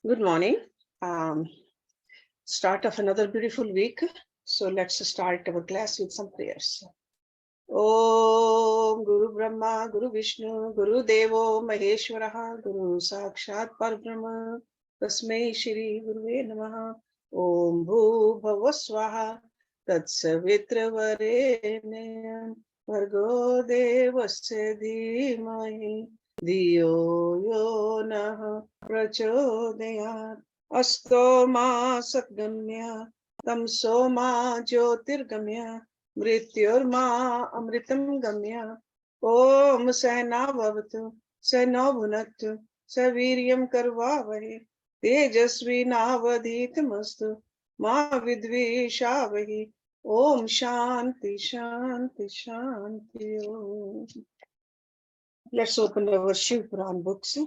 Good morning. Start of another beautiful week. So let's start our class with some prayers. Om Guru Brahma, Guru Vishnu, Guru Devo Maheshwaraha, Guru Sakshat Parabrahma, Tasmai Shri Guruve Namaha. Om Bhu Bhavaswaha, Tatsavitra Varenyam, Bhargo Devasya Dhimahi, Dhiyo Yo Nah Prachodayat. Asto Ma Satgamya, Tamso Ma Jyotirgamya, मृत्युर्मा अमृतम गम्य ओम सहना भवतु सहनो भुनक्तु सवीर्यं करवावहै तेजस्वी नावधीतमस्तु मा विद्विषावहै ओम शांति शांति Shanti Om. Let's open our Shiv Puran books,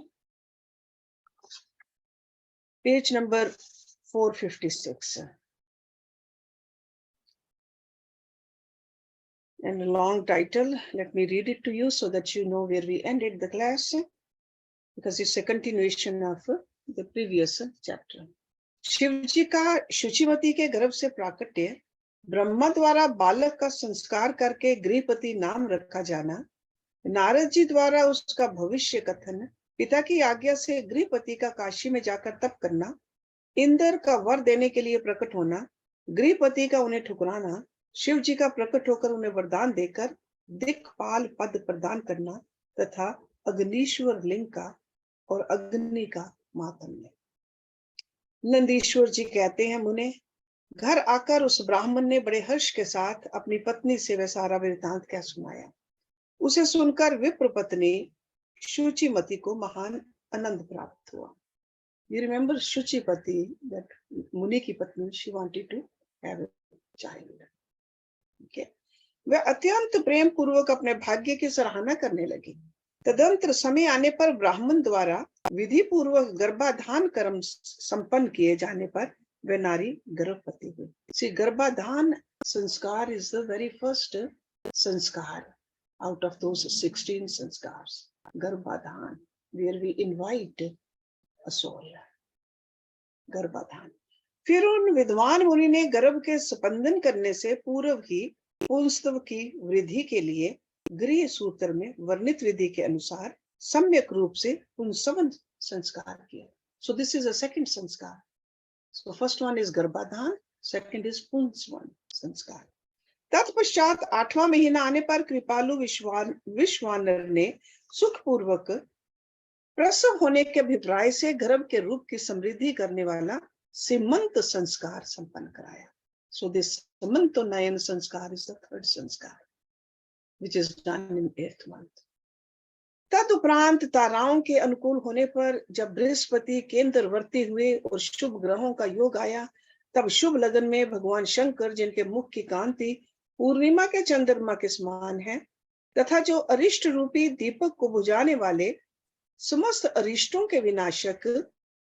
page number 456. And a long title. Let me read it to you so that you know where we ended the class, because it's a continuation of the previous chapter. Shiv जी का शुचिमती के गर्भ से प्राकट्य, ब्रह्मा द्वारा बालक का संस्कार करके गृहपति नाम रखा जाना, नारद जी द्वारा उसका भविष्य कथन, पिता की आज्ञा से गृहपति का काशी में जाकर तप करना, इंद्र का वर देने के लिए प्रकट होना, गृहपति का उन्हें ठुकराना, शिव जी का प्रकट होकर उन्हें वरदान देकर दिक्पाल पद प्रदान करना, तथा अग्निश्वर लिंग का और अग्नि का मातम्य. नंदीश्वर जी कहते हैं, मुने, घर आकर उस ब्राह्मण ने बड़े हर्ष के साथ अपनी पत्नी से वह सारा वृत्तांत कह सुनाया. उसे सुनकर विप्र पत्नी शुचिमती को महान आनंद प्राप्त हुआ. You remember शुचिपति, that मुनि की पत्नी, she wanted to have a child. Okay. वह अत्यंत प्रेम पूर्वक अपने भाग्य की सराहना करने लगी. तदंतर समय आने पर ब्राह्मण द्वारा विधि पूर्वक गर्भाधान कर्म संपन्न किए जाने पर वह नारी गर्भवती हुई. See, गर्भाधान संस्कार is the very first संस्कार out of those 16 संस्कार्स. गर्भाधान, where we invite a soul. गर्भाधान. फिर उन विद्वान मुनि ने गर्भ के स्पंदन करने से पूर्व ही पुंस्तव की वृद्धि के लिए गृह सूत्र में वर्णित विधि के अनुसार सम्यक रूप से पुंसवन संस्कार किया. So this is a second संस्कार. So first one is गर्भाधान, second is पुंसवन संस्कार. तत्पश्चात 8वां महीना आने पर कृपालु विश्वानर ने सुखपूर्वक प्रसव होने के अभिप्राय से गर्भ के रूप की समृद्धि करने वाला सीमंत संस्कार संपन्न कराया. So this Samantonayan sanskar is the third sanskar, which is done in 8th month. तदुपरांत ताराओं के अनुकूल होने पर जब बृहस्पति केंद्रवर्ती हुए और शुभ ग्रहों का योग आया, तब शुभ लगन में भगवान शंकर, जिनके मुख की कांति पूर्णिमा के चंद्रमा के समान है, तथा जो अरिष्ट रूपी दीपक को बुझाने वाले समस्त अरिष्टों के विनाशक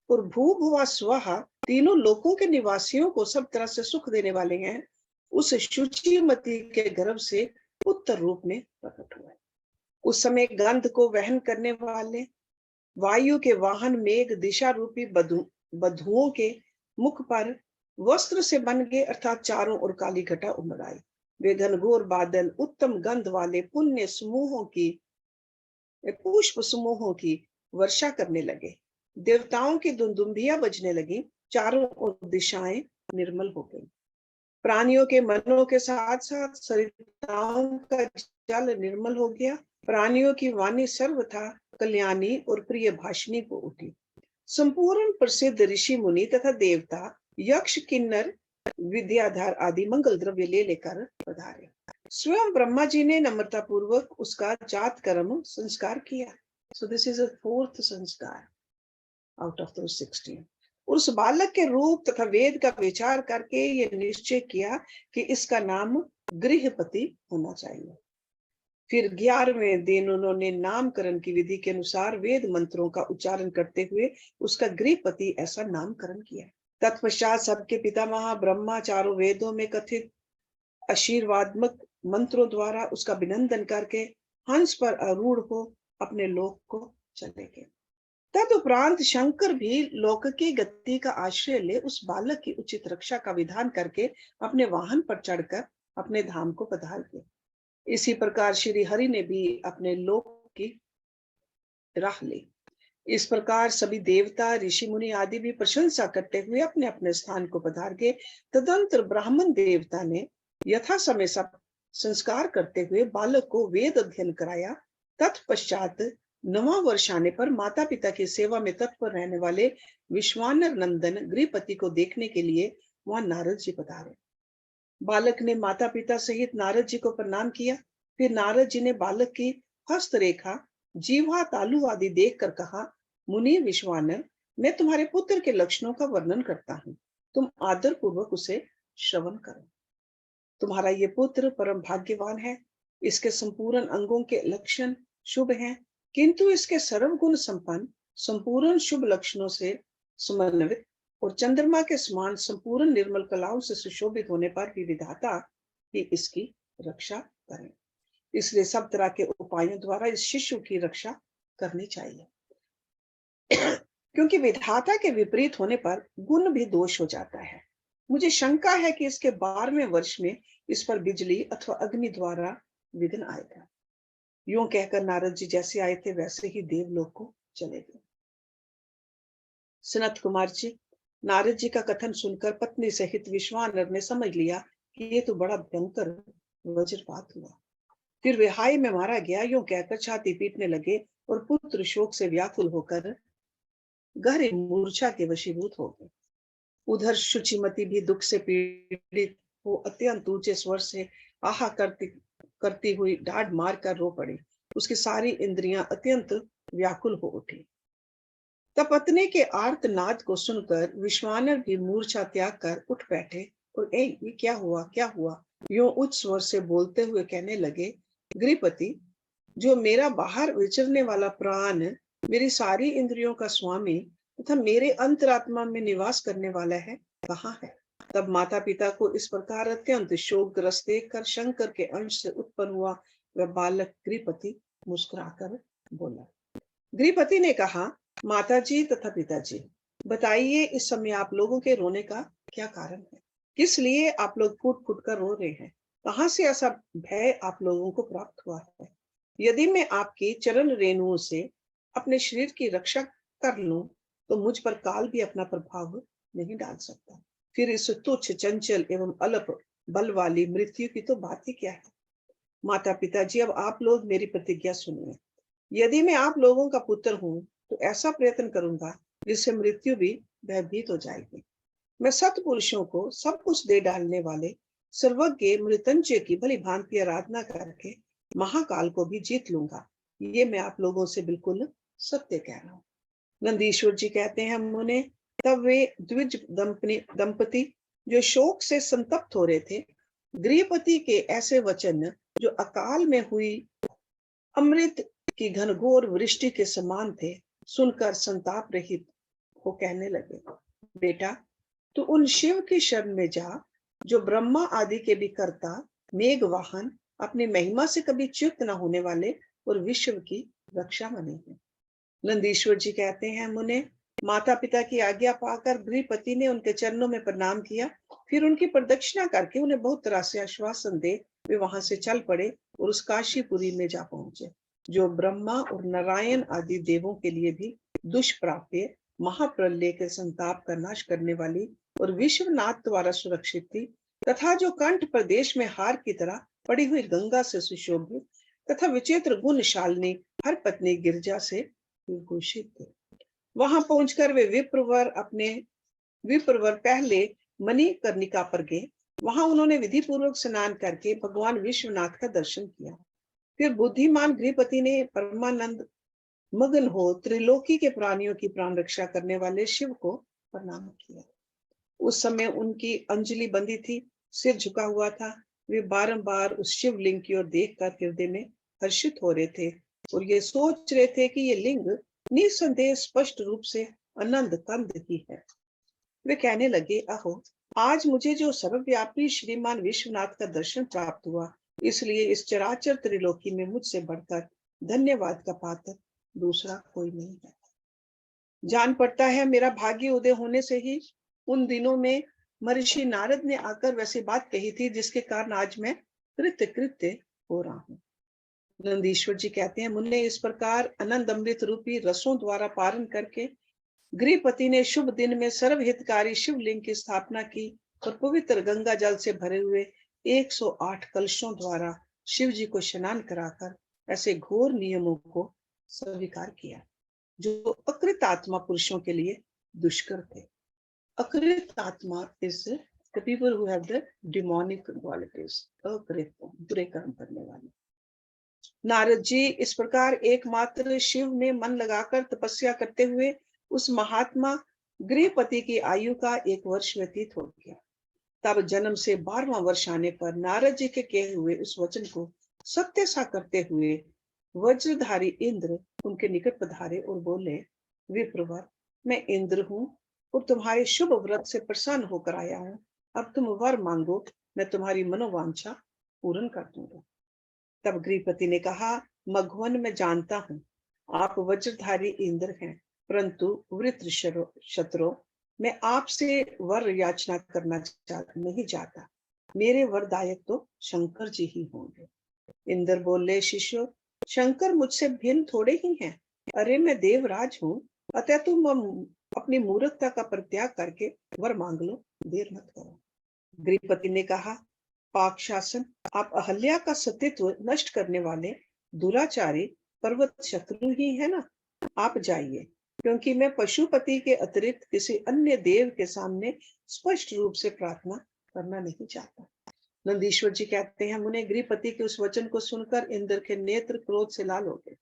और भू भुवा स्वाहा तीनों लोकों के निवासियों को सब तरह से सुख देने वाले हैं, उस शुचिमती के गर्भ से उत्तर रूप में प्रकट हुए. उस समय गंध को वहन करने वाले वायु के वाहन मेघ दिशा रूपी बधुओं के मुख पर वस्त्र से बन गए, अर्थात चारों ओर काली घटा उमड़ आई. वे घनघोर बादल उत्तम गंध वाले पुण्य समूहों की पुष्प समूहों की वर्षा करने लगे. देवताओं की दुंदुभियां बजने लगी. चारों ओर दिशाएं निर्मल हो गई. प्राणियों के मनों के साथ साथ सरिताओं का जल निर्मल हो गया. प्राणियों की वाणी सर्वथा कल्याणी और प्रिय भाषणी को उठी. संपूर्ण प्रसिद्ध ऋषि मुनि तथा देवता, यक्ष, किन्नर, विद्याधर आदि मंगल द्रव्य ले लेकर पधारे. स्वयं ब्रह्मा जी ने नम्रता पूर्वक उसका जात कर्म संस्कार किया. So this is a fourth संस्कार out of those 16. उस बालक के रूप तथा वेद का विचार करके ये निश्चय किया कि इसका नाम गृहपति होना चाहिए. फिर 11वें दिन उन्होंने नामकरण की विधि के अनुसार वेद मंत्रों का उच्चारण करते हुए उसका गृहपति ऐसा नामकरण किया. तत्पश्चात सबके पितामह ब्रह्मा चारों वेदों में कथित आशीर्वादमक मंत्रों द्वारा उसका अभिनंदन करके हंस पर आरूढ़ हो अपने लोक को चले गए. तदुपरांत शंकर भी लौकिक गति का आश्रय ले उस बालक की उचित रक्षा का विधान करके अपने वाहन पर चढ़कर अपने धाम को पधार गए। इसी प्रकार श्री हरि ने भी अपने लोक की राह ली। इस प्रकार सभी देवता ऋषि मुनि आदि भी प्रशंसा करते हुए अपने अपने स्थान को पधार गए। तदंतर ब्राह्मण देवता ने यथा समय सब संस्कार करते हुए बालक को वेद अध्ययन कराया। तत्पश्चात 9वां वर्ष आने पर माता पिता की सेवा में तत्पर रहने वाले विश्वानर नंदन गृहपति को देखने के लिए वहां नारद जी पधारे। बालक ने माता पिता सहित नारद जी को प्रणाम किया। फिर नारद जी ने बालक की हस्तरेखा, जीवा, तालु आदि देखकर कहा, मुनि विश्वानर, मैं तुम्हारे पुत्र के लक्षणों का वर्णन करता हूँ, तुम आदर पूर्वक उसे श्रवण करो। तुम्हारा ये पुत्र परम भाग्यवान है। इसके संपूर्ण अंगों के लक्षण शुभ हैं, किंतु इसके सर्वगुण संपन्न संपूर्ण शुभ लक्षणों से समन्वित और चंद्रमा के समान संपूर्ण निर्मल कलाओं से सुशोभित होने पर भी विधाता ही इसकी रक्षा करें। इसलिए सब तरह के उपायों द्वारा इस शिशु की रक्षा करनी चाहिए। क्योंकि विधाता के विपरीत होने पर गुण भी दोष हो जाता है। मुझे शंका है कि इसके 12वें वर्ष में इस पर बिजली अथवा अग्नि द्वारा विघ्न आएगा। यूं कहकर नारद जी जैसे आए थे वैसे ही देवलोक को चले गए। सनत कुमार जी, नारद जी का कथन सुनकर पत्नी सहित विश्वानर ने समझ लिया कि ये तो बड़ा भयंकर वज्रपात हुआ। फिर वे हाय में मारा गया यूं कहकर छाती पीटने लगे और पुत्र शोक से व्याकुल होकर गहरी मूर्छा के वशीभूत हो गए। उधर शुचिमती भी दुख से पीड़ित हो अत्यंत ऊंचे स्वर से आहा करती हुई ढाड मार कर रो पड़ी। उसकी सारी इंद्रियां अत्यंत व्याकुल हो उठी। तब पत्नी के आर्तनाद को सुनकर विश्वानर भी मूर्छा त्याग कर उठ बैठे और ये क्या हुआ, क्या हुआ, यूं उच्च स्वर से बोलते हुए कहने लगे, गृहपति, जो मेरा बाहर विचरने वाला प्राण, मेरी सारी इंद्रियों का स्वामी तथा मेरे अंतरात्मा में निवास करने वाला है, कहाँ है? तब माता पिता को इस प्रकार अत्यंत शोकग्रस्त देखकर शंकर के अंश से उत्पन्न हुआ वह बालक गृहपति मुस्कुराकर बोला। गृहपति ने कहा, माता जी तथा पिताजी, बताइए इस समय आप लोगों के रोने का क्या कारण है? किस लिए आप लोग फूट फूट कर रो रहे हैं? कहां से ऐसा भय आप लोगों को प्राप्त हुआ है? यदि मैं आपकी चरण रेणुओं से अपने शरीर की रक्षा कर लूं तो मुझ पर काल भी अपना प्रभाव नहीं डाल सकता। फिर इस तुच्छ चंचल एवं अल्प बल वाली मृत्यु की तो बात ही क्या है? माता पिताजी, अब आप लोग मेरी प्रतिज्ञा सुनिए। यदि मैं आप लोगों का पुत्र हूं तो ऐसा प्रयत्न करूंगा जिससे मृत्यु भी भयभीत हो जाएगी। मैं सत्पुरुषों को सब कुछ दे डालने वाले सर्वज्ञ मृत्युंजय की भली भांति आराधना करके महाकाल को भी जीत लूंगा। ये मैं आप लोगों से बिल्कुल सत्य कह रहा हूँ। नंदीश्वर जी कहते हैं, मुने, तब वे द्विज दंपति जो शोक से संतप्त हो रहे थे, गृहपति के ऐसे वचन जो अकाल में हुई अमृत की घनघोर वृष्टि के समान थे, सुनकर संताप रहित हो कहने लगे, बेटा, तू उन शिव की शरण में जा जो ब्रह्मा आदि के भी कर्ता, मेघ वाहन, अपनी महिमा से कभी च्युत न होने वाले और विश्व की रक्षा बने हैं। नंदीश्वर जी कहते हैं, मुने, माता पिता की आज्ञा पाकर गृहपति ने उनके चरणों में प्रणाम किया। फिर उनकी प्रदक्षिणा करके उन्हें बहुत तरह से आश्वासन दे वे वहां से चल पड़े और उस काशीपुरी में जा पहुंचे, जो ब्रह्मा और नारायण आदि देवों के लिए भी दुष्प्राप्य महाप्रलय के संताप का नाश करने वाली और विश्वनाथ द्वारा सुरक्षित थी, तथा जो कंठ प्रदेश में हार की तरह पड़ी हुई गंगा से सुशोभित तथा विचित्र गुणशालिनी हर पत्नी गिरजा से विभूषित थे। वहां पहुंचकर वे विप्रवर पहले मणिकर्णिका पर गए। वहां उन्होंने विधि पूर्वक स्नान करके भगवान विश्वनाथ का दर्शन किया। फिर बुद्धिमान गृहपति ने परमानंद मगन हो त्रिलोकी के प्राणियों की प्राण रक्षा करने वाले शिव को प्रणाम किया। उस समय उनकी अंजलि बंदी थी, सिर झुका हुआ था। वे बारंबार उस शिवलिंग की ओर देखकर हृदय में हर्षित हो रहे थे और ये सोच रहे थे कि ये लिंग निसंदेह स्पष्ट रूप से आनंद कंद ही है। वे कहने लगे, अहो, आज मुझे जो सर्वव्यापी श्रीमान विश्वनाथ का दर्शन प्राप्त हुआ, इसलिए इस चराचर त्रिलोकी में मुझसे बढ़कर धन्यवाद का पात्र दूसरा कोई नहीं है। जान पड़ता है मेरा भाग्य उदय होने से ही उन दिनों में महर्षि नारद ने आकर वैसी बात कही थी जिसके कारण आज मैं कृत्य कृत्य हो रहा हूँ। नंदीश्वर जी कहते हैं, मुन्ने इस प्रकार आनंद अमृत रूपी रसों द्वारा पारण करके गृहपति ने शुभ दिन में सर्वहितकारी शिवलिंग की स्थापना की और पवित्र गंगा जल से भरे हुए 108 कलशों द्वारा शिव जी को स्नान कराकर ऐसे घोर नियमों को स्वीकार किया जो अकृत आत्मा पुरुषों के लिए दुष्कर थे। अकृत आत्मा is the people who have the demonic qualities, अकृत बुरे कर्म करने वाले। नारद जी इस प्रकार एकमात्र शिव में मन लगाकर तपस्या करते हुए उस महात्मा गृहपति की आयु का 1 वर्ष व्यतीत हो गया। तब जन्म से 12वां वर्ष आने पर नारद जी के कहे हुए उस वचन को सत्य सा करते हुए वज्रधारी इंद्र उनके निकट पधारे और बोले, विप्रवर, मैं इंद्र हूँ और तुम्हारे शुभ व्रत से प्रसन्न होकर आया हूँ। अब तुम वर मांगो, मैं तुम्हारी मनोवांछा पूर्ण कर दूंगा। तब गृहपति ने कहा, मघवन, मैं जानता हूँ आप वज्रधारी इंद्र हैं, परंतु वृत्र शत्रु, मैं आपसे वर याचना करना नहीं चाहता। मेरे वरदायक तो शंकर जी ही होंगे। इंद्र बोले, शिष्य, शंकर मुझसे भिन्न थोड़े ही हैं। अरे मैं देवराज हूँ, अतः तुम अपनी मूर्खता का परित्याग करके वर मांग लो, देर मत करो। गृहपति ने कहा, पाक शासन, आप अहल्या का सतीत्व नष्ट करने वाले दुराचारी पर्वत शत्रु ही है ना। आप जाइए, क्योंकि मैं पशुपति के अतिरिक्त किसी अन्य देव के सामने स्पष्ट रूप से प्रार्थना करना नहीं चाहता। नंदीश्वर जी कहते हैं, मुने गृहपति के उस वचन को सुनकर इंद्र के नेत्र क्रोध से लाल हो गए।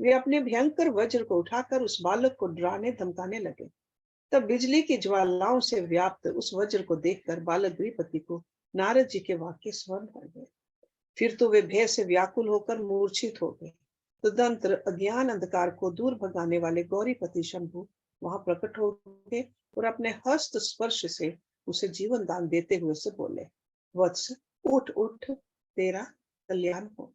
वे अपने भयंकर वज्र को उठाकर उस बालक को डराने धमकाने लगे। तब बिजली की ज्वालाओं से व्याप्त उस वज्र को देखकर बालक गृहपति को नारद जी के वाक्य स्मरण पड़ गए। फिर तो वे भय से व्याकुल होकर मूर्छित हो गए। तदंतर अज्ञान अंधकार को दूर भगाने वाले गौरीपति शंभु वहां प्रकट हो गए और अपने हस्त स्पर्श से उसे जीवन दान देते हुए से बोले, वत्स, उठ उठ, तेरा कल्याण हो।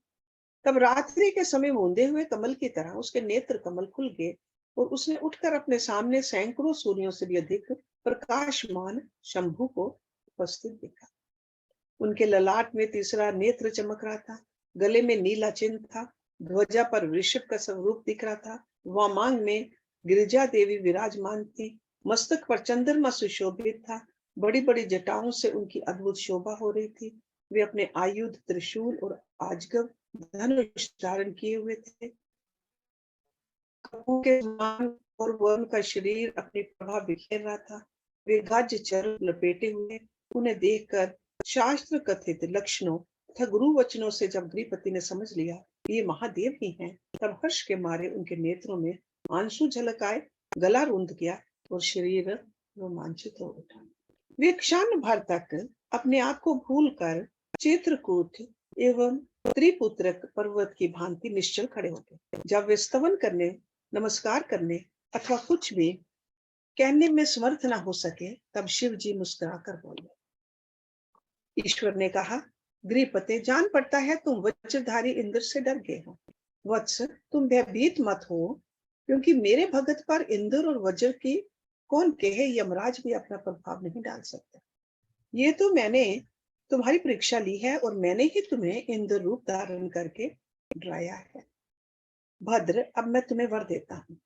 तब रात्रि के समय मूंदे हुए कमल की तरह उसके नेत्र कमल खुल गए और उसने उठकर अपने सामने सैकड़ों सूर्यों से भी अधिक प्रकाशमान शंभु को उपस्थित देखा। उनके ललाट में तीसरा नेत्र चमक रहा था, गले में नीला चिन्ह था, ध्वजा पर वृषभ का स्वरूप दिख रहा था, वामांग में गिरिजा देवी विराजमान थी, मस्तक पर चंद्रमा सुशोभित था, बड़ी बड़ी जटाओं से उनकी अद्भुत शोभा हो रही थी। वे अपने आयुध त्रिशूल और आजगव धनुष धारण किए हुए थे। कपूर के समान और वर्ण का शरीर अपनी प्रभा बिखेर रहा था। वे गज चर्म लपेटे हुए, उन्हें देखकर शास्त्र कथित लक्षणों तथा गुरु वचनों से जब गृहपति ने समझ लिया ये महादेव ही हैं, तब हर्ष के मारे उनके नेत्रों में आंसू झलक आए, गला रुंध गया और शरीर रोमांचित हो उठा। वे क्षण भर तक अपने आप को भूलकर चित्रकूट एवं त्रिपुत्रक पर्वत की भांति निश्चल खड़े हो गए। जब वे स्तवन करने, नमस्कार करने अथवा कुछ भी कहने में समर्थ न हो सके, तब शिव जी मुस्कुराकर बोले। ईश्वर ने कहा, गृहपते, जान पड़ता है तुम वज्रधारी इंद्र से डर गए हो। वत्स, तुम भयभीत मत हो, क्योंकि मेरे भगत पर इंद्र और वज्र की कौन कहे, यमराज भी अपना प्रभाव नहीं डाल सकता। ये तो मैंने तुम्हारी परीक्षा ली है और मैंने ही तुम्हें इंद्र रूप धारण करके डराया है। भद्र, अब मैं तुम्हें वर देता हूँ।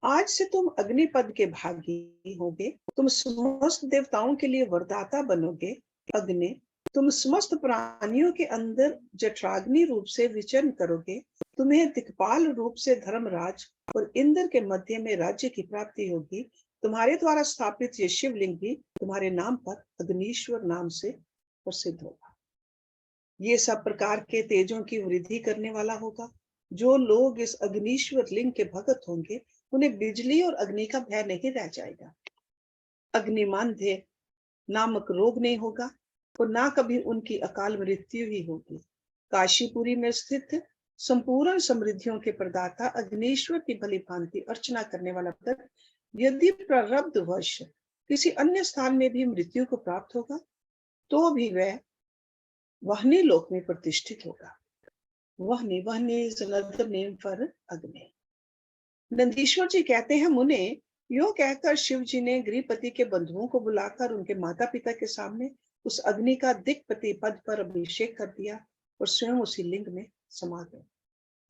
आज से तुम अग्निपद के भागी होगे, तुम समस्त देवताओं के लिए वरदाता बनोगे। अग्नि, तुम समस्त प्राणियों के अंदर जठराग्नि रूप से विचरण करोगे। तुम्हें दिक्पाल रूप से धर्मराज और इंद्र के मध्य में राज्य की प्राप्ति होगी। तुम्हारे द्वारा स्थापित ये शिवलिंग भी तुम्हारे नाम पर अग्नीश्वर नाम से प्रसिद्ध होगा। ये सब प्रकार के तेजों की वृद्धि करने वाला होगा। जो लोग इस अग्नीश्वर लिंग के भगत होंगे, उन्हें बिजली और अग्नि का भय नहीं रह जाएगा। अग्निमांध्य नामक रोग नहीं होगा और ना कभी उनकी अकाल मृत्यु ही होगी। काशीपुरी में स्थित संपूर्ण समृद्धियों के प्रदाता अग्नीश्वर की भली भांति अर्चना करने वाला भक्त यदि प्रारब्ध वश किसी अन्य स्थान में भी मृत्यु को प्राप्त होगा, तो भी वह वहनी लोक में प्रतिष्ठित होगा। वहनी, वहनी इज अनदर नेम फॉर अग्नि। नंदीश्वर जी कहते हैं, मुने, यो कहकर शिव जी ने गृहपति के बंधुओं को बुलाकर उनके माता पिता के सामने उस अग्नि का दिक्पति पद पर अभिषेक कर दिया और स्वयं उसी लिंग में समा गए।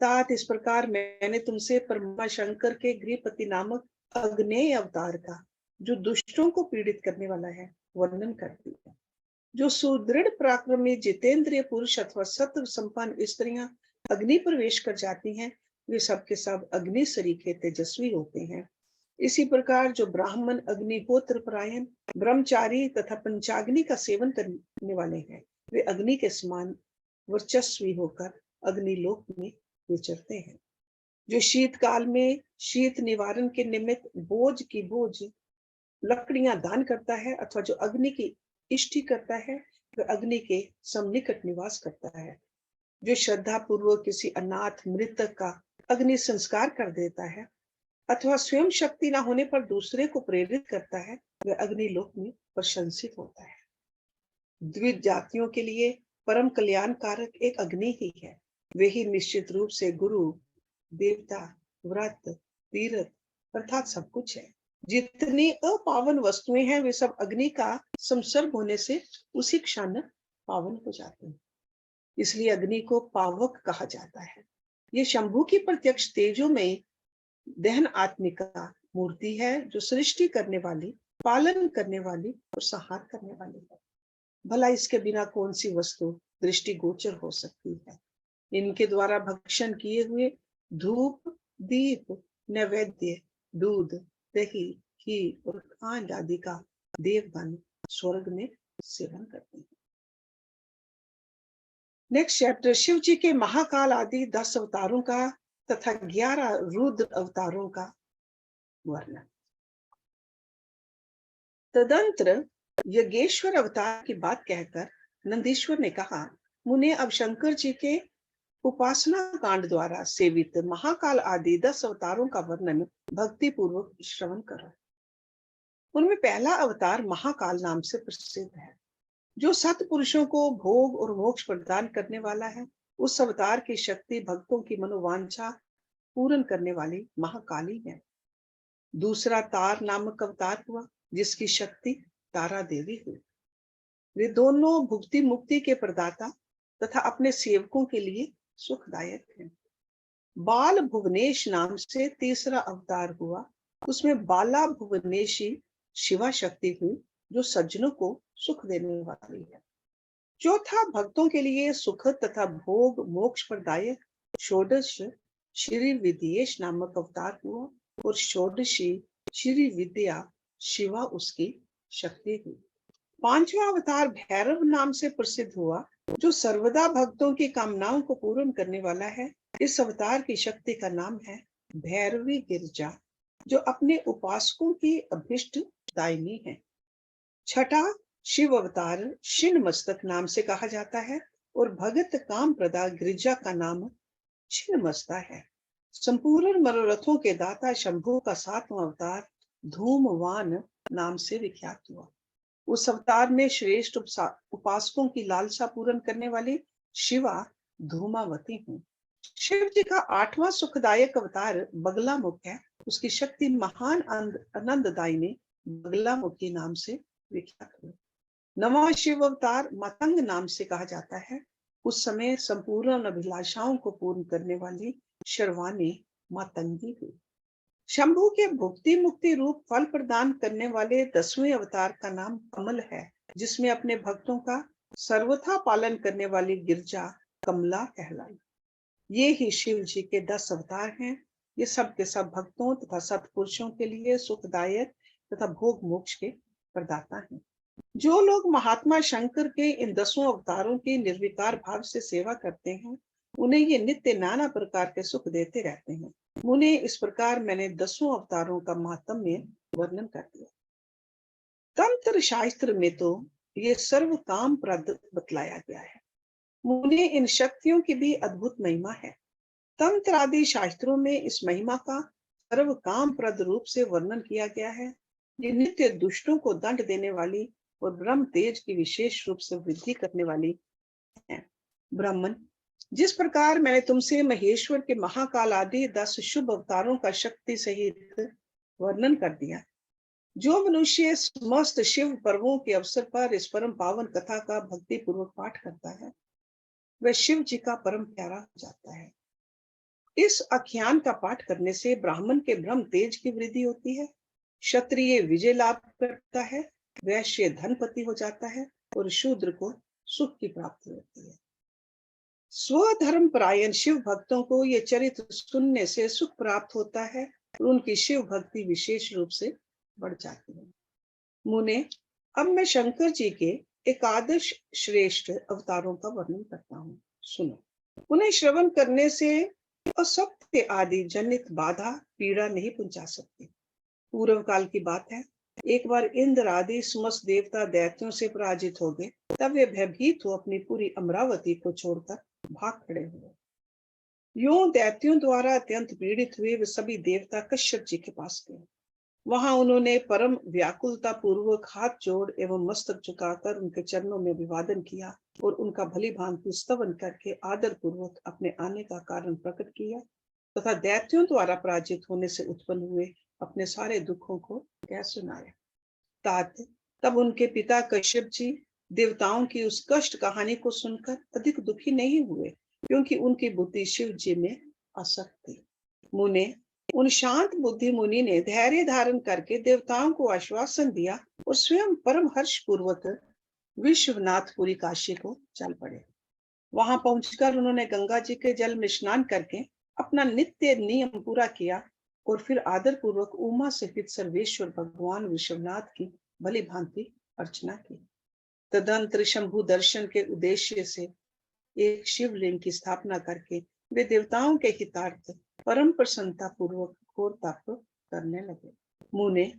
तात इस प्रकार मैंने तुमसे परमा शंकर के गृहपति नामक अग्नेय अवतार का, जो दुष्टों को पीड़ित करने वाला है, वर्णन कर दिया। जो सुदृढ़ पराक्रमी जितेंद्रिय पुरुष अथवा सत्व संपन्न स्त्रियां अग्नि प्रवेश कर जाती हैं, वे सब के सब अग्नि सरीखे तेजस्वी होते हैं। इसी प्रकार जो ब्राह्मण अग्निहोत्र परायण ब्रह्मचारी तथा पंचाग्नि का सेवन करने वाले हैं, वे अग्नि के समान वर्चस्वी होकर अग्निलोक में विचरते हैं। जो शीतकाल में शीत निवारण के निमित्त बोझ लकड़ियां दान करता है, अथवा जो अग्नि की इष्टि करता है, वह अग्नि के सन्निकट निवास करता है। जो श्रद्धा पूर्वक किसी अनाथ मृतक का अग्नि संस्कार कर देता है, अथवा स्वयं शक्ति न होने पर दूसरे को प्रेरित करता है, वह अग्निलोक में प्रशंसित होता है। द्विज जातियों के लिए परम कल्याणकारक एक अग्नि ही है। वे ही निश्चित रूप से गुरु, देवता, व्रत, तीर्थ अर्थात सब कुछ है। जितनी अपावन वस्तुएं हैं, वे सब अग्नि का संसर्ग होने से उसी क्षण पावन हो जाते हैं। इसलिए अग्नि को पावक कहा जाता है। ये शंभु की प्रत्यक्ष तेजो में दहन आत्मिका मूर्ति है, जो सृष्टि करने वाली, पालन करने वाली और संहार करने वाली है। भला इसके बिना कौन सी वस्तु दृष्टि गोचर हो सकती है। इनके द्वारा भक्षण किए हुए धूप, दीप, नैवेद्य, दूध, दही, घी और खांड आदि का देवगण स्वर्ग में सेवन करते हैं। नेक्स्ट चैप्टर, शिव जी के महाकाल आदि 10 अवतारों का तथा 11 रुद्र अवतारों का वर्णन। तदंतर यज्ञेश्वर अवतार की बात कहकर नंदीश्वर ने कहा, मुने अब शंकर जी के उपासना कांड द्वारा सेवित महाकाल आदि 10 अवतारों का वर्णन भक्ति पूर्वक श्रवण करो। उनमें पहला अवतार महाकाल नाम से प्रसिद्ध है, जो सत्पुरुषों को भोग और मोक्ष प्रदान करने वाला है। उस अवतार की शक्ति भक्तों की मनोवांछा पूर्ण करने वाली महाकाली है। दूसरा तार नामक अवतार हुआ, जिसकी शक्ति तारा देवी हुई। वे दोनों भुक्ति मुक्ति के प्रदाता तथा अपने सेवकों के लिए सुखदायक हैं। बाल भुवनेश नाम से तीसरा अवतार हुआ, उसमें बाला भुवनेशी शिवा शक्ति हुई, जो सज्जनों को सुख देने वाली है। चौथा भक्तों के लिए सुख तथा भोग मोक्ष प्रदायक षोडश श्री विद्येश नामक अवतार हुआ, और षोडशी श्री विद्या शिवा उसकी शक्ति हुई। पांचवा अवतार भैरव नाम से प्रसिद्ध हुआ, जो सर्वदा भक्तों की कामनाओं को पूर्ण करने वाला है। इस अवतार की शक्ति का नाम है भैरवी गिरजा, जो अपने उपासकों की अभिष्ट दायिनी है। छठा शिव अवतार शिन मस्तक नाम से कहा जाता है, और भगत काम प्रदा गिरिजा का नाम छिन्न मस्ता है। संपूर्ण मनोरथों के दाता शंभु का 7वां अवतार धूमवान नाम से विख्यात हुआ। उस अवतार में श्रेष्ठ उपासकों की लालसा पूर्ण करने वाली शिवा धूमावती हूँ। शिव जी का 8वां सुखदायक अवतार बगलामुख है। उसकी शक्ति महान आनंददायिनी बगलामुखी नाम से विख्यात हुई। 9वां शिव अवतार मतंग नाम से कहा जाता है। उस समय संपूर्ण अभिलाषाओं को पूर्ण करने वाली शर्वानी मतंगी हुई। शंभु के भुक्ति मुक्ति रूप फल प्रदान करने वाले 10वें अवतार का नाम कमल है, जिसमें अपने भक्तों का सर्वथा पालन करने वाली गिरजा कमला कहलाई। ये ही शिव जी के 10 अवतार हैं। ये सब के सब भक्तों तथा सत्पुरुषों के लिए सुखदायक तथा भोग मोक्ष के प्रदाता हैं। जो लोग महात्मा शंकर के इन 10 अवतारों की निर्विकार भाव से सेवा करते हैं, उन्हें ये नित्य नाना प्रकार के सुख देते रहते हैं। मुने इस प्रकार मैंने 10 अवतारों का महात्म्य वर्णन कर दिया। तंत्र शास्त्र में तो ये सर्व काम प्रद बतलाया गया है। मुने इन शक्तियों की भी अद्भुत महिमा है। तंत्र आदि शास्त्रों में इस महिमा का सर्व काम प्रद रूप से वर्णन किया गया है। ये नित्य दुष्टों को दंड देने वाली और ब्रह्म तेज की विशेष रूप से वृद्धि करने वाली है। ब्राह्मण, जिस प्रकार मैंने तुमसे महेश्वर के महाकाल आदि 10 शुभ अवतारों का शक्ति सहित वर्णन कर दिया। जो मनुष्य समस्त शिव पर्वों के अवसर पर इस परम पावन कथा का भक्ति पूर्वक पाठ करता है, वह शिव जी का परम प्यारा हो जाता है। इस आख्यान का पाठ करने से ब्राह्मण के ब्रह्म तेज की वृद्धि होती है, क्षत्रिय विजय लाभ करता है, वैश्य धनपति हो जाता है और शूद्र को सुख की प्राप्ति होती है। स्वधर्म परायण शिव भक्तों को ये चरित्र सुनने से सुख प्राप्त होता है और उनकी शिव भक्ति विशेष रूप से बढ़ जाती है। मुने, अब मैं शंकर जी के एकादश श्रेष्ठ अवतारों का वर्णन करता हूँ, सुनो। उन्हें श्रवण करने से असत्य आदि जनित बाधा पीड़ा नहीं पहुंचा सकती। पूर्व काल की बात है, एक बार इंद्र आदि समस्त देवता दैत्यों से पराजित हो गए। तब वे भयभीत हो अपनी पूरी अमरावती को छोड़कर भाग खड़े हुए। यूं दैत्यों द्वारा अत्यंत पीड़ित हुए वे सभी देवता कश्यप जी के पास गए। वहां उन्होंने परम व्याकुलता पूर्वक हाथ जोड़ एवं मस्तक झुकाकर उनके चरणों में अभिवादन किया और उनका भली भांति स्तवन करके आदर पूर्वक अपने आने का कारण प्रकट किया तथा दैत्यों द्वारा पराजित होने से उत्पन्न हुए अपने सारे दुखों को कह सुनाया। तात तब उनके पिता कश्यप जी देवताओं की उस कष्ट कहानी को सुनकर अधिक दुखी नहीं हुए, क्योंकि उनकी बुद्धि शिव जी में आसक्त थी। मुने, उन शांत बुद्धि मुनि ने धैर्य धारण करके देवताओं को आश्वासन दिया और स्वयं परम हर्ष पूर्वक विश्वनाथपुरी काशी को चल पड़े। वहां पहुंचकर उन्होंने गंगा जी के जल में स्नान करके अपना नित्य नियम पूरा किया और फिर आदर पूर्वक उमा सहित सर्वेश्वर भगवान विश्वनाथ की भली भांति अर्चना की। तदंतर शंभु दर्शन के उद्देश्य से एक शिवलिंग की स्थापना करके वे देवताओं के हितार्थ परम प्रसन्नता पूर्वक घोर तप करने लगे। मुने,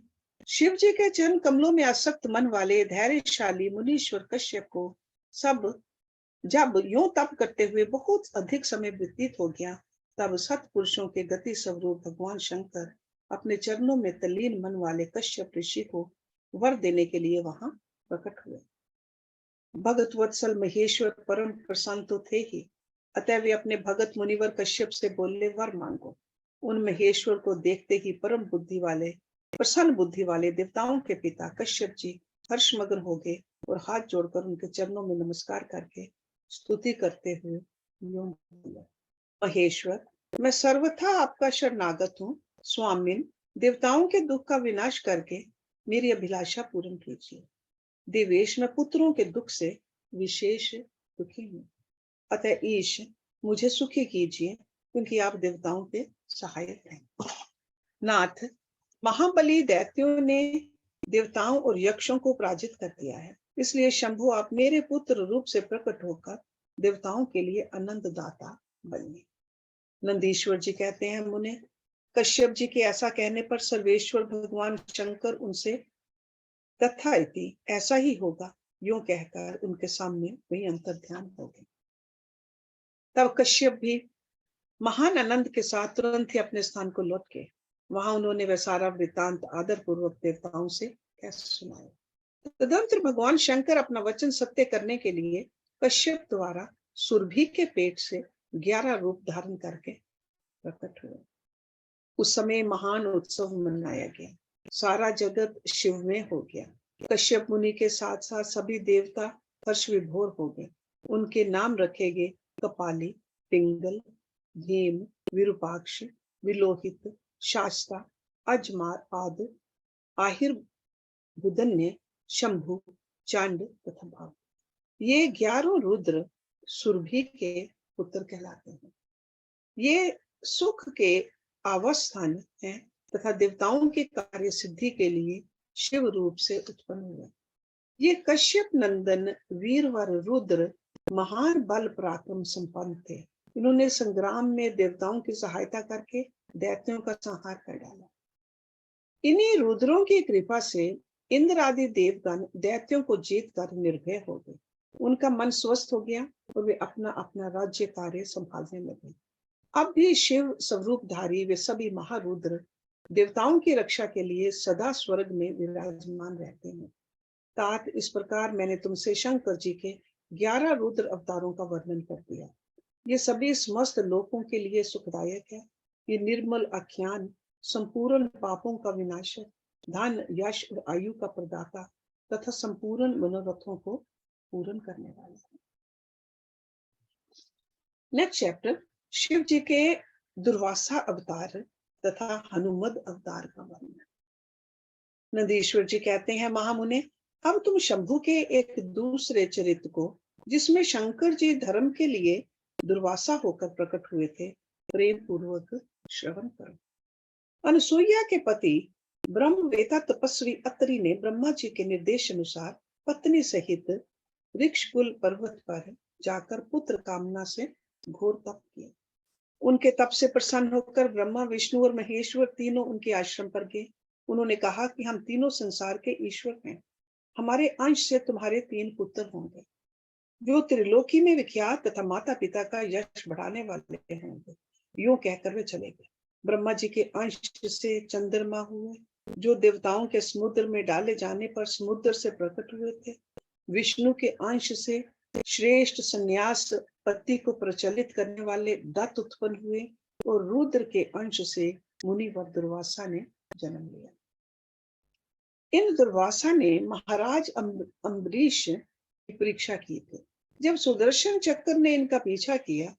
शिव जी के चरण कमलों में आसक्त मन वाले धैर्यशाली मुनीश्वर कश्यप को सब जब यूं तप करते हुए बहुत अधिक समय व्यतीत हो गया, तब सत्पुरुषों के गति स्वरूप भगवान शंकर अपने चरणों में तल्लीन मन वाले कश्यप ऋषि को वर देने के लिए वहां प्रकट हुए। भगत वत्सल महेश्वर परम प्रसन्न तो थे ही, अतः वे अपने भगत मुनिवर कश्यप से बोले, वर मांगो। उन महेश्वर को देखते ही परम बुद्धि वाले प्रसन्न बुद्धि वाले देवताओं के पिता कश्यप जी हर्षमग्न हो गए और हाथ जोड़कर उनके चरणों में नमस्कार करके स्तुति करते हुए यूं बोले, महेश्वर, मैं सर्वथा आपका शरणागत हूँ। स्वामिन, देवताओं के दुख का विनाश करके मेरी अभिलाषा पूर्ण कीजिए। देवेश, मैं पुत्रों के दुख से विशेष दुखी हूँ, अतः ईश मुझे सुखी कीजिए, क्योंकि आप देवताओं के सहायक हैं। नाथ, महाबली दैत्यों ने देवताओं और यक्षों को पराजित कर दिया है, इसलिए शंभु आप मेरे पुत्र रूप से प्रकट होकर देवताओं के लिए आनंद दाता बनिए। नंदीश्वर जी कहते हैं, मुने, कश्यप जी के ऐसा कहने पर सर्वेश्वर भगवान शंकर उनसे तथा इति ऐसा ही होगा यूं कहकर उनके सामने वही अंतर ध्यान हो गए। तब कश्यप भी महान आनंद के साथ तुरंत ही अपने स्थान को लौट गए। वहां उन्होंने वह सारा वृतांत आदर पूर्वक देवताओं से कैसे सुनाया। तदंतर भगवान शंकर अपना वचन सत्य करने के लिए कश्यप द्वारा सुरभि के पेट से 11 रूप धारण करके प्रकट हुए। उस समय महान उत्सव मनाया गया, सारा जगत शिवमय हो गया। कश्यप मुनि के साथ साथ सभी देवता हर्ष विभोर हो गए। उनके नाम रखे गए कपाली, पिंगल, भीम, विरूपाक्ष, विलोहित, शास्ता, अजमार आदि, आहिर, बुदन्य, शंभु, चांड तथा भाव। ये 11 रुद्र सुरभि के पुत्र कहलाते हैं। ये सुख के आवस्थान है तथा देवताओं के कार्य सिद्धि के लिए शिव रूप से उत्पन्न हुए। ये कश्यप नंदन वीरवर रुद्र महान बल पराक्रम संपन्न थे। इन्होंने संग्राम में देवताओं की सहायता करके दैत्यों का संहार कर डाला। इन्हीं रुद्रों की कृपा से इंद्र आदि देवगण दैत्यों को जीत कर निर्भय हो गए। उनका मन स्वस्थ हो गया और वे अपना अपना राज्य कार्य संभालने लगे। अब भी शिव स्वरूपधारी वे सभी महारुद्र देवताओं की रक्षा के लिए सदा स्वर्ग में विराजमान रहते हैं। तात, इस प्रकार मैंने तुमसे शंकर जी के 11 रुद्र अवतारों का वर्णन कर दिया। ये सभी समस्त लोकों के लिए सुखदायक है। ये निर्मल आख्यान संपूर्ण पापों का विनाशक, धन यश और आयु का प्रदाता तथा संपूर्ण मनोरथों को पूर्ण करने वाला है। नेक्स्ट चैप्टर, शिव जी के दुर्वासा अवतार तथा हनुमद अवतार का वर्णन। नंदीश्वर जी कहते हैं, महामुने, अब तुम शंभु के एक दूसरे चरित्र को, जिसमें शंकर जी धर्म के लिए दुर्वासा होकर प्रकट हुए थे, प्रेम पूर्वक श्रवण करो। अनसुईया के पति ब्रह्मवेता तपस्वी अत्रि ने ब्रह्मा जी के निर्देश अनुसार पत्नी सहित ऋक्षकुल पर्वत पर जाकर पुत्र कामना से घोर तप किया। उनके तप से प्रसन्न होकर ब्रह्मा, विष्णु और महेश्वर तीनों उनके आश्रम पर गए। उन्होंने कहा कि हम तीनों संसार के ईश्वर हैं, हमारे अंश से तुम्हारे 3 पुत्र होंगे, जो त्रिलोकी में विख्यात तथा माता पिता का यश बढ़ाने वाले होंगे। यूं कहकर वे चले गए। ब्रह्मा जी के अंश से चंद्रमा हुए, जो देवताओं के समुद्र में डाले जाने पर समुद्र से प्रकट हुए थे। विष्णु के अंश से श्रेष्ठ संन्यास पत्ति को प्रचलित करने वाले दत्त उत्पन्न हुए, और रुद्र के अंश से मुनिवर दुर्वासा ने जन्म लिया। इन दुर्वासा ने महाराज अम्बरीश की परीक्षा की थी। जब सुदर्शन चक्र ने इनका पीछा किया,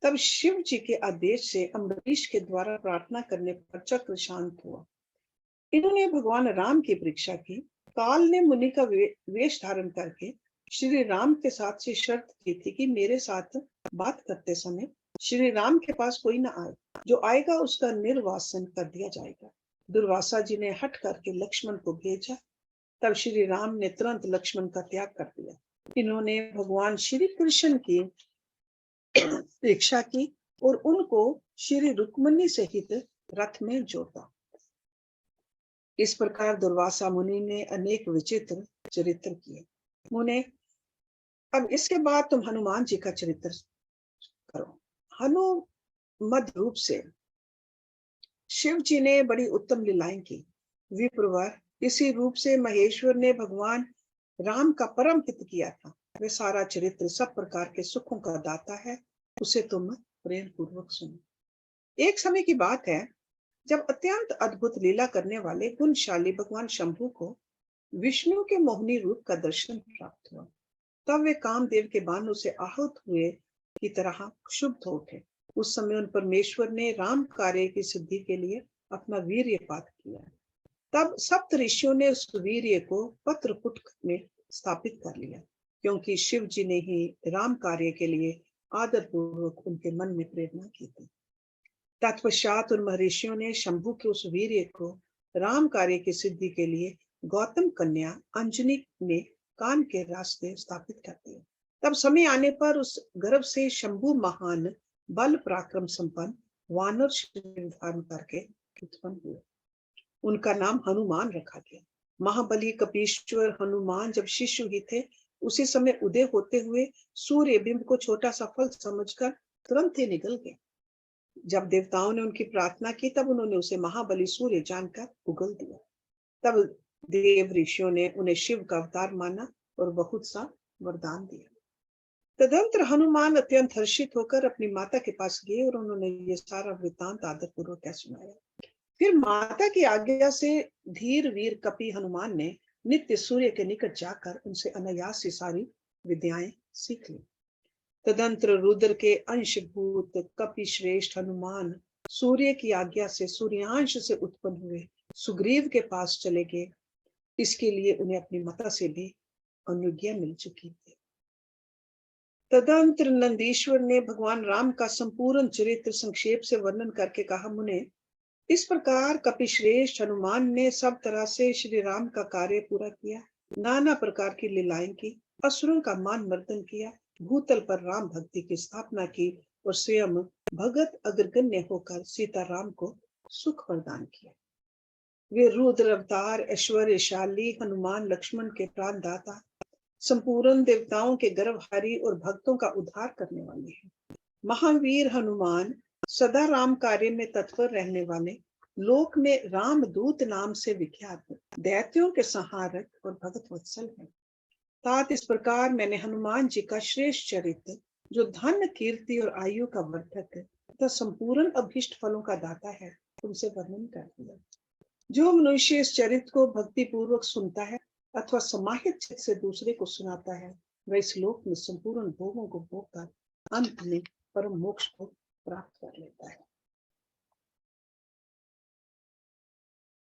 तब शिव जी के आदेश से अम्बरीश के द्वारा प्रार्थना करने पर चक्र शांत हुआ। इन्होंने भगवान राम की परीक्षा की। काल ने मुनि का वेश धारण करके श्री राम के साथ से शर्त की थी कि मेरे साथ बात करते समय श्री राम के पास कोई ना आए, जो आएगा उसका निर्वासन कर दिया जाएगा। दुर्वासा जी ने हट करके लक्ष्मण को भेजा, तब श्री राम ने तुरंत लक्ष्मण का त्याग कर दिया। इन्होंने भगवान श्री कृष्ण की परीक्षा की और उनको श्री रुक्मिणी सहित रथ में जोता। इस प्रकार दुर्वासा मुनि ने अनेक विचित्र चरित्र किए। मुने, अब इसके बाद तुम हनुमान जी का चरित्र करो। हनुमद रूप से शिव जी ने बड़ी उत्तम लीलाएं की। विप्रवर, इसी रूप से महेश्वर ने भगवान राम का परम हित किया था। वे सारा चरित्र सब प्रकार के सुखों का दाता है, उसे तुम प्रेम पूर्वक सुनो। एक समय की बात है, जब अत्यंत अद्भुत लीला करने वाले गुणशाली भगवान शंभु को विष्णु के मोहिनी रूप का दर्शन प्राप्त हुआ। तब वे कामदेव के बाणों से आहत हुए की तरह क्षुब्ध हो उठे। उस समय उन परमेश्वर ने राम कार्य की सिद्धि के लिए अपना वीर्यपात किया। तब सप्त ऋषियों ने उस वीर्य को पत्रपुट में स्थापित कर लिया, क्योंकि शिव जी ने ही राम कार्य के लिए आदर पूर्वक उनके मन में प्रेरणा की थी। तत्पश्चात उन महर्षियों ने शंभु के उस वीर्य को राम कार्य की सिद्धि के लिए गौतम कन्या अंजनी में कान के रास्ते स्थापित कर दिए। तब समय आने पर उस गर्भ से शंभु महान बल पराक्रम संपन्न वानर शरीर धारण करके उत्पन्न हुए। उनका नाम हनुमान रखा गया। महाबली कपीश्वर हनुमान जब शिशु ही थे, उसी समय उदय होते हुए सूर्य बिंब को छोटा सा फल समझकर तुरंत ही निकल गए। जब देवताओं ने उनकी प्रार्थना की, तब उन्होंने उसे महाबली सूर्य जानकर उगल दिया। तब देव ऋषियों ने उन्हें शिव का अवतार माना और बहुत सा वरदान दिया। तदंतर हनुमान अत्यंत हर्षित होकर अपनी माता के पास गए और उन्होंने ये सारा वृत्तांत आदरपूर्वक सुनाया। फिर माता की आज्ञा से धीर वीर कपि हनुमान ने नित्य सूर्य के निकट जाकर उनसे अनायास से सारी विद्याएं सीख ली। तदंतर रुद्र के अंशभूत कपि श्रेष्ठ हनुमान सूर्य की आज्ञा से सूर्यांश से उत्पन्न हुए सुग्रीव के पास चले गए। इसके लिए उन्हें अपनी माता से भी अनुज्ञा मिल चुकी थी। तदंतर नंदीश्वर ने भगवान राम का संपूर्ण चरित्र संक्षेप से वर्णन करके कहा, मुने, इस प्रकार कपिश्रेष्ठ हनुमान ने सब तरह से श्री राम का कार्य पूरा किया, नाना प्रकार की लीलाएं की, असुरों का मान मर्दन किया, भूतल पर राम भक्ति की स्थापना की और स्वयं भगत अग्रगण्य होकर सीता राम को सुख प्रदान किया। वे रुद्र अवतार ऐश्वर्यशाली हनुमान लक्ष्मण के प्राणदाता, संपूर्ण देवताओं के गर्भहारी और भक्तों का उद्धार करने वाले हैं। महावीर हनुमान सदा राम कार्य में तत्पर रहने वाले, लोक में रामदूत नाम से विख्यात दैत्यों के संहारक और भगत वत्सल हैं। तात इस प्रकार मैंने हनुमान जी का श्रेष्ठ चरित्र, जो धन कीर्ति और आयु का वर्धक तथा संपूर्ण अभीष्ट फलों का दाता है, तुमसे वर्णन कर दिया। जो मनुष्य इस चरित्र को भक्ति पूर्वक सुनता है अथवा समाहित चित्त से दूसरे को सुनाता है, वह इस लोक में संपूर्ण भोगों को भोगकर अंत में परम मोक्ष को प्राप्त कर लेता है।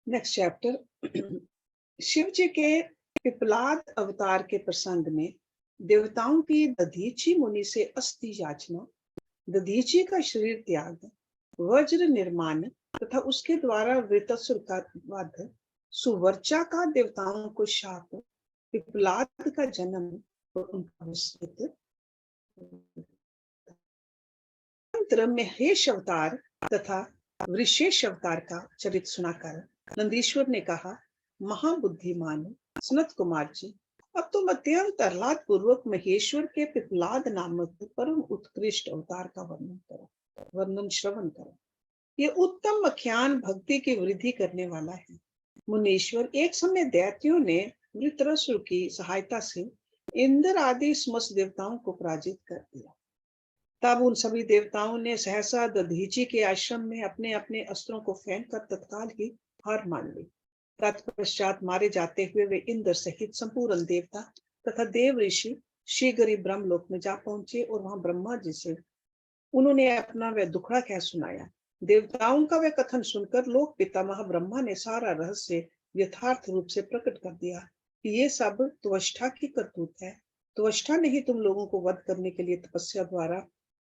Next chapter. शिव जी के पिपलाद अवतार के प्रसंग में देवताओं की दधीची मुनि से अस्थि याचना, दधीची का शरीर त्याग, वज्र निर्माण तथा उसके द्वारा वृतासुर का वध, सुवर्चा का देवताओं को शाप, पिपलाद का जन्म और उनका विस्तृत अंतर महेश अवतार तथा वृषेश अवतार का चरित्र सुनाकर नंदीश्वर ने कहा, महाबुद्धिमान सनत कुमार जी, अब तुम अत्यंत आह्लाद पूर्वक महेश्वर के पिपलाद नामक परम उत्कृष्ट अवतार का वर्णन श्रवण करो। ये उत्तम आख्यान भक्ति की वृद्धि करने वाला है। मुनीश्वर, एक समय दैत्यों ने वृत्रासुर की सहायता से इंद्र आदि समस्त देवताओं को पराजित कर दिया। तब उन सभी देवताओं ने सहसा दधीची के आश्रम में अपने अपने अस्त्रों को फेंक कर तत्काल ही हार मान ली। तत्पश्चात मारे जाते हुए वे इंद्र सहित संपूर्ण देवता तथा देव ऋषि शीघ्र ही ब्रह्मलोक में जा पहुंचे और वहां ब्रह्मा जी से उन्होंने अपना वह दुखड़ा कह सुनाया। देवताओं का वह कथन सुनकर लोक पितामह ब्रह्मा ने सारा रहस्य यथार्थ रूप से प्रकट कर दिया कि ये सब त्वष्टा की करतूत है। त्वष्टा ने ही तुम लोगों को वध करने के लिए तपस्या द्वारा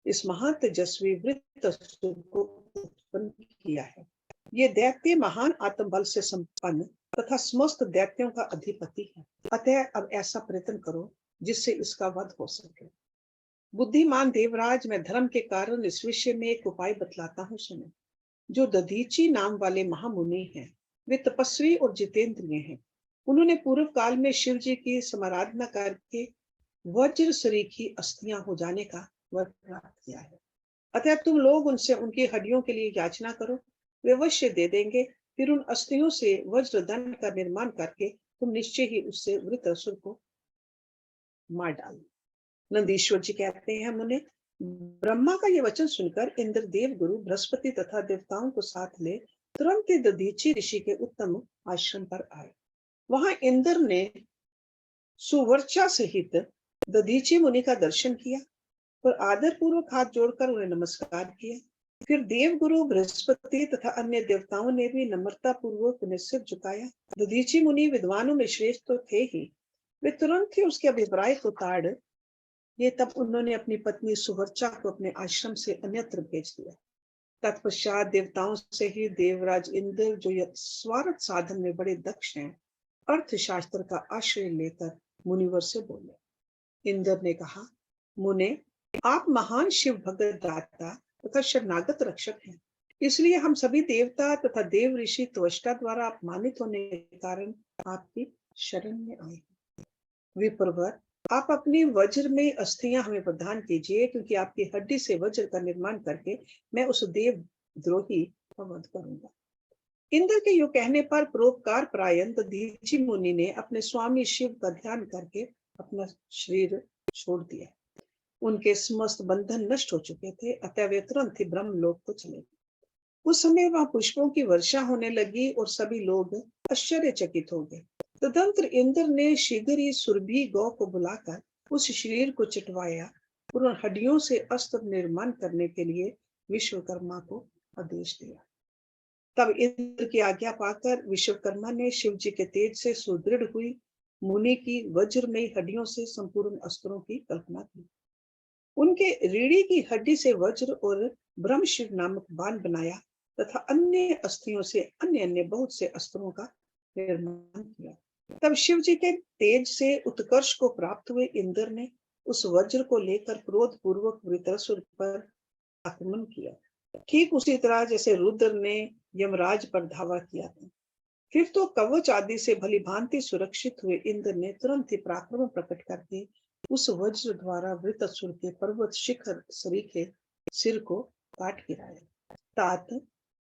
इस महान तेजस्वी वृत्रासुर को उत्पन्न किया है। ये दैत्य महान आत्म बल से संपन्न तथा समस्त दैत्यों का अधिपति है। अतः अब ऐसा प्रयत्न करो जिससे इसका वध हो सके। बुद्धिमान देवराज, मैं धर्म के कारण इस विषय में एक उपाय बतलाता हूँ, सुनो। जो दधीची नाम वाले महामुनि हैं, वे तपस्वी और जितेंद्रिय हैं। उन्होंने पूर्व काल में शिव जी की समाराधना करके वज्र सरीखी अस्थियां हो जाने का वर प्राप्त किया है। अतः तुम लोग उनसे उनकी हड्डियों के लिए याचना करो, वे अवश्य दे देंगे। फिर उन अस्थियों से वज्र दंड का निर्माण करके तुम निश्चय ही उससे वृत्रासुर को मार डालो। नंदीश्वर जी कहते हैं, मुने, ब्रह्मा का ये वचन सुनकर इंद्र देव गुरु बृहस्पति तथा देवताओं को साथ ले तुरंत ही दधीची ऋषि के उत्तम आश्रम पर आए। वहां इंद्र ने सुवर्चा सहित दधीची मुनि का दर्शन किया और आदर पूर्वक हाथ जोड़कर उन्हें नमस्कार किया। फिर देव गुरु बृहस्पति तथा अन्य देवताओं ने भी नम्रता पूर्वक उन्हें सिर झुकाया। दधीची मुनि विद्वानों में श्रेष्ठ तो थे ही, वे तुरंत ही उसके अभिप्राय को ताड़ ये तब उन्होंने अपनी पत्नी सुवर्चा को अपने आश्रम से अन्यत्र भेज दिया। तत्पश्चात देवताओं से ही देवराज इंद्र, जो स्वार्थ साधन में बड़े दक्ष हैं, अर्थशास्त्र का आश्रय लेकर मुनिवर से बोले। इंद्र ने कहा, मुने, आप महान शिव भगत दाता तथा शरणागत रक्षक हैं, इसलिए हम सभी देवता तथा देव ऋषि त्वष्टा द्वारा अपमानित होने के कारण आपकी शरण में आए। विप्रवर, आप अपनी वज्र में अस्थियां हमें प्रदान कीजिए, क्योंकि आपकी हड्डी से वज्र का निर्माण करके मैं उस देव द्रोही का वध करूंगा। इंद्र के यूं कहने पर परोपकार परायण दधीची मुनि ने अपने स्वामी शिव का ध्यान करके अपना शरीर छोड़ दिया। उनके समस्त बंधन नष्ट हो चुके थे, अतः वे तुरंत ही ब्रह्मलोक को चले गए। उस समय वहां पुष्पों की वर्षा होने लगी और सभी लोग आश्चर्यचकित हो गए। तदंतर इंद्र ने शीघ्र ही सुरभि गौ को बुलाकर उस शरीर को चिटवाया और उन हड्डियों से अस्त्र निर्माण करने के लिए विश्वकर्मा को आदेश दिया। तब इंद्र की आज्ञा पाकर विश्वकर्मा ने शिव जी के तेज से सुदृढ़ हुई मुनि की वज्रमयी हड्डियों से संपूर्ण अस्त्रों की कल्पना की। उनके रीढ़ी की हड्डी से वज्र और ब्रह्मशिव नामक बाण बनाया तथा अन्य अस्थियों से अन्य अन्य बहुत से अस्त्रों का निर्माण किया। तब शिव जी के तेज से उत्कर्ष को प्राप्त हुए इंद्र ने उस वज्र को लेकर क्रोध पूर्वक वृत्रासुर पर आक्रमण किया, ठीक उसी तरह जैसे रुद्र ने यमराज पर धावा किया था। फिर तो कवच आदि से भली भांति सुरक्षित हुए इंद्र ने तुरंत ही पराक्रम प्रकट करके उस वज्र द्वारा वृत्रासुर के पर्वत शिखर सरीखे सिर को काट गिराया। तात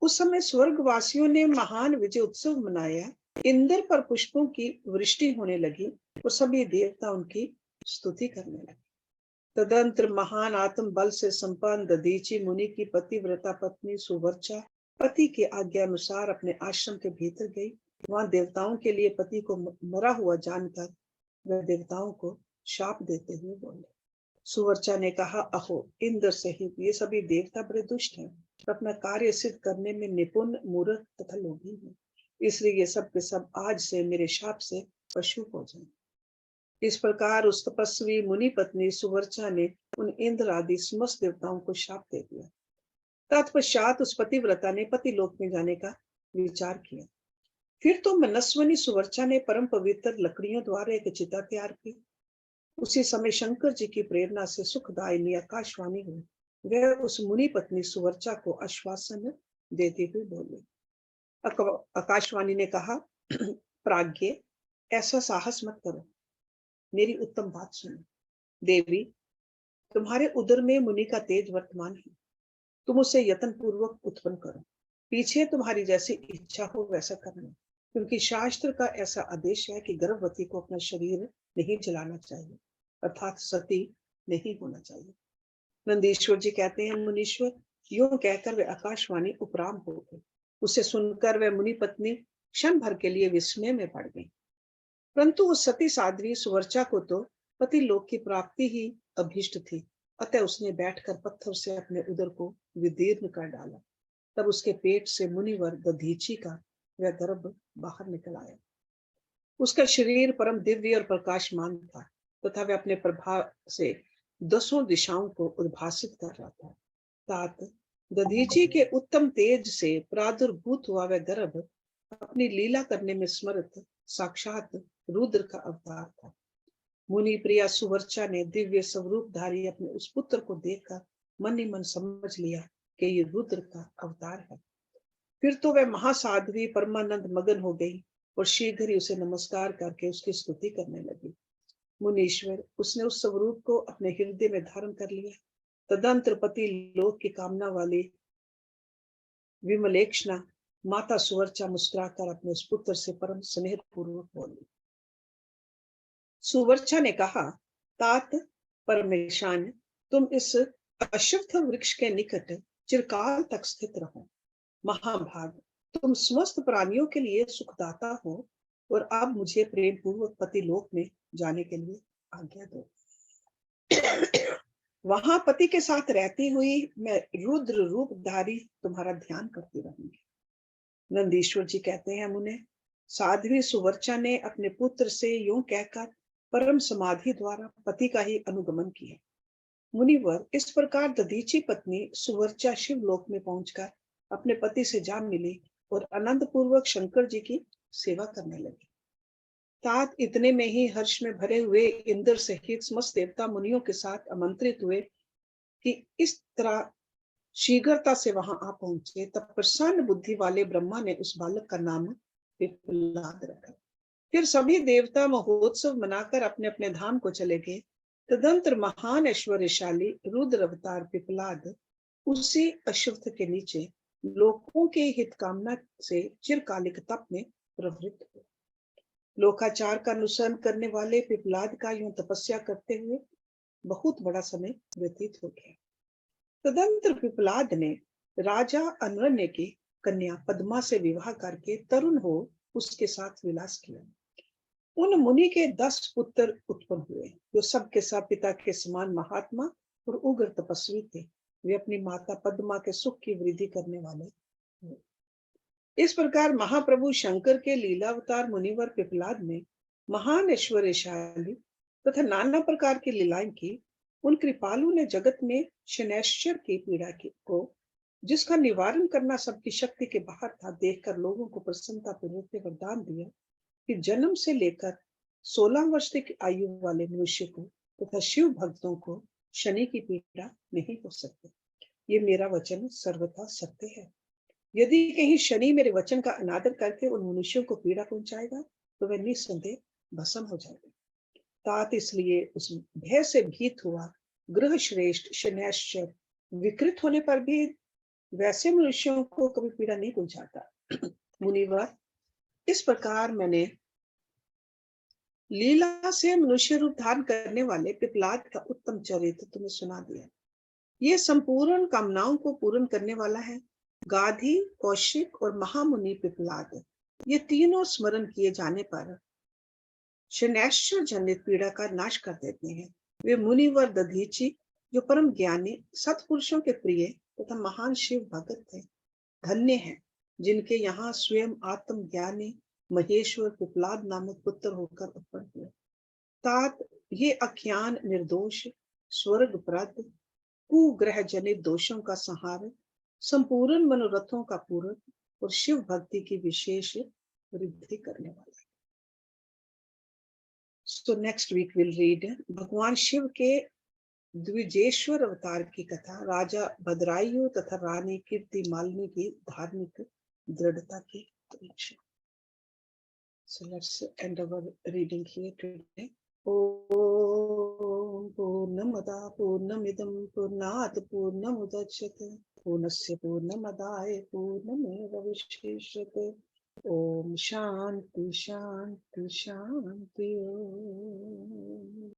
उस समय स्वर्गवासियों ने महान विजय उत्सव मनाया। इंद्र पर पुष्पों की वृष्टि होने लगी और सभी देवता उनकी स्तुति करने लगे। तदंतर महान आत्म बल से संपन्न दधीची मुनि की पतिव्रता पत्नी सुवर्चा पति के आज्ञा अनुसार अपने आश्रम के भीतर गई। वहां देवताओं के लिए पति को मरा हुआ जानकर वह देवताओं को शाप देते हुए बोले। सुवर्चा ने कहा, अहो इंद्र सहित ये सभी देवता बड़े दुष्ट हैं, अपना कार्य सिद्ध करने में निपुण, मूर्ख तथा लोभी हैं। इसलिए ये सब के सब आज से मेरे शाप से पशु हो जाएं। इस प्रकार उस तपस्वी मुनि पत्नी सुवर्चा ने उन इंद्र आदि समस्त देवताओं को शाप दे दिया। तत्पश्चात उस पतिव्रता ने पति लोक में जाने का विचार किया। फिर तो मनस्विनी सुवर्चा ने परम पवित्र लकड़ियों द्वारा एक चिता तैयार की। उसी समय शंकर जी की प्रेरणा से सुखदायिनी आकाशवाणी हुई। वह उस मुनि पत्नी सुवर्चा को आश्वासन देते हुए बोले। आकाशवाणी ने कहा, प्राज्ञ, ऐसा साहस मत करो, मेरी उत्तम बात सुनो। देवी, तुम्हारे उदर में मुनि का तेज वर्तमान है, तुम उसे यत्न पूर्वक उत्पन्न करो। पीछे तुम्हारी जैसी इच्छा हो वैसा करना, क्योंकि शास्त्र का ऐसा आदेश है कि गर्भवती को अपना शरीर नहीं जलाना चाहिए, अर्थात सती नहीं होना चाहिए। नंदीश्वर जी कहते हैं, मुनीश्वर, यूं कहकर वे आकाशवाणी उपराम हो गई। उसे सुनकर वह मुनि पत्नी क्षण भर के लिए विस्मय में पड़ गई। परंतु उस सती साध्वी सुवर्चा को तो पति लोक की प्राप्ति ही अभीष्ट थी। अतः उसने बैठकर पत्थर से अपने उदर को विदीर्ण कर डाला। तब उसके पेट से मुनिवर दधीची का वह गर्भ बाहर निकल आया। उसका शरीर परम दिव्य और प्रकाशमान था तथा वह अपने प्रभाव से 10 दिशाओं को उद्भासित कर रहा था। तात दधीची के उत्तम तेज से प्रादुर्भूत हुआ वह गर्भ अपनी लीला करने में समर्थ साक्षात रुद्र का अवतार था। मुनि प्रिया सुवर्चा ने दिव्य स्वरूपधारी अपने उस पुत्र को देखकर मन ही मन समझ लिया कि ये रुद्र का अवतार है। फिर तो वह महासाध्वी परमानंद मगन हो गई और शीघ्र ही उसे नमस्कार करके उसकी स्तुति करने लगी। मुनीश्वर, उसने उस स्वरूप को अपने हृदय में धारण कर लिया। तदंतर पति लोक की कामना वाली विमलेक्षणा माता सुवर्चा मुस्कुराकर अपने उस पुत्र से परम स्नेह पूर्वक बोली। सुवर्चा ने कहा, तात परमेशान, तुम इस अश्वत्थ वृक्ष के निकट चिरकाल तक स्थित रहो। महाभाग, तुम समस्त प्राणियों के लिए सुखदाता हो और अब मुझे प्रेम पूर्वक पति लोक में जाने के लिए आज्ञा दो। वहां पति के साथ रहती हुई मैं रुद्र रूपधारी तुम्हारा ध्यान करती रहूंगी। नंदीश्वर जी कहते हैं, मुने, साध्वी सुवर्चा ने अपने पुत्र से यूं कहकर परम समाधि द्वारा पति का ही अनुगमन किया। मुनिवर, इस प्रकार दधीची पत्नी सुवर्चा शिवलोक में पहुंचकर अपने पति से जा मिली और आनंद पूर्वक शंकर जी की सेवा करने लगी। तात इतने में ही हर्ष में भरे हुए इंद्र सहित समस्त देवता मुनियों के साथ आमंत्रित हुए कि इस तरह शीघ्रता से वहां आ पहुंचे। तब प्रसन्न बुद्धि वाले ब्रह्मा ने उस बालक का नाम पिप्पलाद रखा। फिर सभी देवता महोत्सव मनाकर अपने अपने धाम को चले गए। तदंतर महान ऐश्वर्यशाली रुद्र अवतार पिप्पलाद उसी अश्वत्थ के नीचे लोकों के हित कामना से चिरकालिक तप में प्रवृत्त हुए। लोकाचार का अनुसरण करने वाले पिप्पलाद का यूं तपस्या करते हुए बहुत बड़ा समय व्यतीत हो गया। तदंतर पिप्पलाद ने राजा अनरण्य की कन्या पद्मा से विवाह करके तरुण हो उसके साथ विलास किया। उन मुनि के 10 पुत्र उत्पन्न हुए, जो सब के सब पिता के समान महात्मा और उग्र तपस्वी थे। वे अपनी माता पद्मा के सुख की वृद्धि करने वाले हुए। इस प्रकार महाप्रभु शंकर के लीलावतार मुनिवर पिप्पलाद ने महान ऐश्वर्यशाली तथा नाना प्रकार की लीलाएं की। उन कृपालु ने जगत में शनैश्चर की पीड़ा को, जिसका निवारण करना सबकी शक्ति के बाहर था, देखकर लोगों को प्रसन्नता पूर्वक वरदान दिया कि जन्म से लेकर 16 वर्ष तक आयु वाले मनुष्य को तथा शिव भक्तों को शनि की पीड़ा नहीं हो सकती। ये मेरा वचन सर्वथा सत्य है। यदि कहीं शनि मेरे वचन का अनादर करके उन मनुष्यों को पीड़ा पहुंचाएगा तो वह निस्संदेह भस्म हो जाएगा। तात इसलिए उस भय से भीत हुआ गृह श्रेष्ठ शनैश्चर विकृत होने पर भी वैसे मनुष्यों को कभी पीड़ा नहीं पहुंचाता। मुनिवर, इस प्रकार मैंने लीला से मनुष्य रूप धारण करने वाले पिप्पलाद का उत्तम चरित्र तुम्हें सुना दिया। ये संपूर्ण कामनाओं को पूर्ण करने वाला है। गाधी, कौशिक और महामुनि पिपलाद, ये तीनों स्मरण किए जाने पर शनैश्चर जनित पीड़ा का नाश कर देते हैं। वे मुनिवर दधीची, जो परम ज्ञानी, सत्पुरुषों के प्रिय तथा महान शिव भगत थे, धन्य हैं जिनके यहाँ स्वयं आत्म ज्ञानी महेश्वर पिपलाद नामक पुत्र होकर उत्पन्न हुए। तात ये अज्ञान निर्दोष, स्वर्गप्रद, कुग्रह जनित दोषों का संहार, संपूर्ण मनोरथों का पूरक और शिव भक्ति की विशेष वृद्धि करने वाला। So next week we'll read भगवान शिव के द्विजेश्वर अवतार की कथा, राजा भद्रायु तथा रानी कीर्ति मालिनी की धार्मिक दृढ़ता की परीक्षा। So let's end our reading here today. Om Purnamada Purnamidam Purnat Purnamudachyate Purnasya Purnamadaya Purnameva Vishishyate. Om Shanti Shanti Shanti Om.